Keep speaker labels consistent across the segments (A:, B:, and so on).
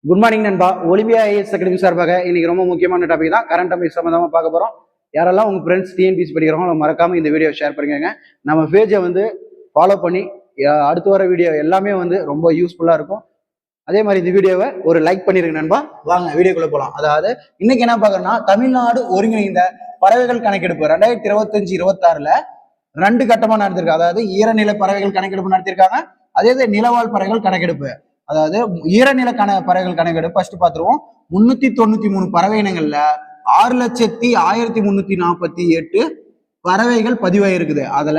A: Good morning நண்பா. Olympia IAS academy சார்பாக இன்னைக்கு ரொம்ப முக்கியமான டாபிக் தான் கரண்ட் அஃபேர்ஸ் சம்மந்தமாக பார்க்க போகிறோம். யாரெல்லாம் உங்கள் ஃப்ரெண்ட்ஸ் டிஎன்பிசி படிக்கிறவங்க மறக்காம இந்த வீடியோ ஷேர் பண்ணிக்கோங்க. நம்ம பேஜை ஃபாலோ பண்ணி அடுத்து வர வீடியோ எல்லாமே ரொம்ப யூஸ்ஃபுல்லாக இருக்கும். அதே மாதிரி இந்த வீடியோவை ஒரு லைக் பண்ணிருங்க நண்பா. வாங்க வீடியோக்குள்ள போகலாம். அதாவது இன்னைக்கு என்ன பார்க்கறோம்னா, தமிழ்நாடு ஒருங்கிணைந்த பறவைகள் கணக்கெடுப்பு 2025-26 2 கட்டமா நடத்திருக்காங்க. அதாவது ஈரநில பறவைகள் கணக்கெடுப்பு நடத்திருக்காங்க. அதே நிலவாழ் பறவைகள் கணக்கெடுப்பு. அதாவது ஈரநில பறவைகள் கணக்கெடுப்பு ஃபர்ஸ்ட் பார்த்துருவோம். 393 பறவை இனங்கள்ல 6,1348 பறவைகள் பதிவாயிருக்குது. அதுல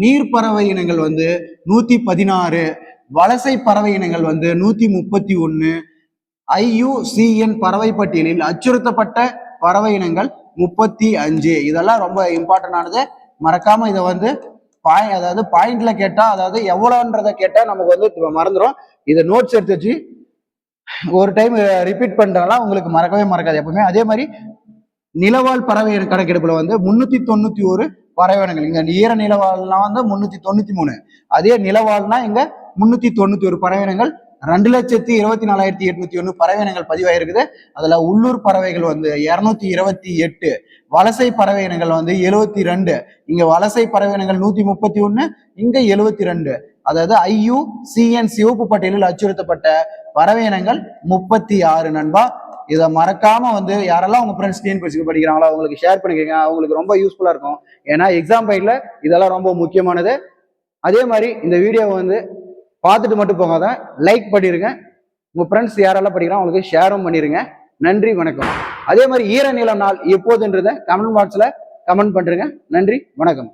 A: நீர் பறவை இனங்கள் 116, வலசை பறவை இனங்கள் 131, IUCN பறவை பட்டியலில் அச்சுறுத்தப்பட்ட பறவை இனங்கள் 35. இதெல்லாம் ரொம்ப இம்பார்ட்டன்ட் ஆனது. மறக்காம இதை அதாவது பாயிண்ட்ல கேட்டா, அதாவது எவ்வளோன்றதை கேட்டா நமக்கு மறந்துடும். இதை நோட்ஸ் எடுத்து வச்சு ஒரு டைம் ரிப்பீட் பண்றதுனால உங்களுக்கு மறக்கவே மறக்காது எப்பவுமே. அதே மாதிரி நிலவாழ் பறவை கணக்கெடுப்புல 391 பறவை இனங்கள். இங்க ஈர நிலவாழ்னா 393, அதே நிலவாழ்னா இங்க 391 பறவை இனங்கள். 2,24,801 பறவை இனங்கள் பதிவாயிருக்குது. அதுல உள்ளூர் பறவைகள் 228, வலசை பறவை இனங்கள் 72. இங்க வலசை பறவை இனங்கள் 131, இங்க 72. அதாவது IUCN சிவப்பு பட்டியலில் அச்சுறுத்தப்பட்ட பறவை இனங்கள் 36 நண்பா. இதை மறக்காம யாரெல்லாம் உங்க ஃப்ரெண்ட்ஸ் டிஎன்பிஎஸ்சி படிக்கிறாங்களோ அவங்களுக்கு ஷேர் பண்ணிக்கோங்க. அவங்களுக்கு ரொம்ப யூஸ்ஃபுல்லா இருக்கும். ஏன்னா எக்ஸாம் பைட்ல இதெல்லாம் ரொம்ப முக்கியமானது. அதே மாதிரி இந்த வீடியோவை பார்த்துட்டு மட்டும் போகாத லைக் பண்ணிருங்க. உங்க ஃப்ரெண்ட்ஸ் யாரெல்லாம் படிக்கிறாங்க அவங்களுக்கு ஷேரும் பண்ணிருங்க. நன்றி, வணக்கம். அதே மாதிரி ஈரநிலம் நாள் எப்போதுன்றத கமெண்ட் பாக்ஸ்ல கமெண்ட் பண்றீங்க. நன்றி, வணக்கம்.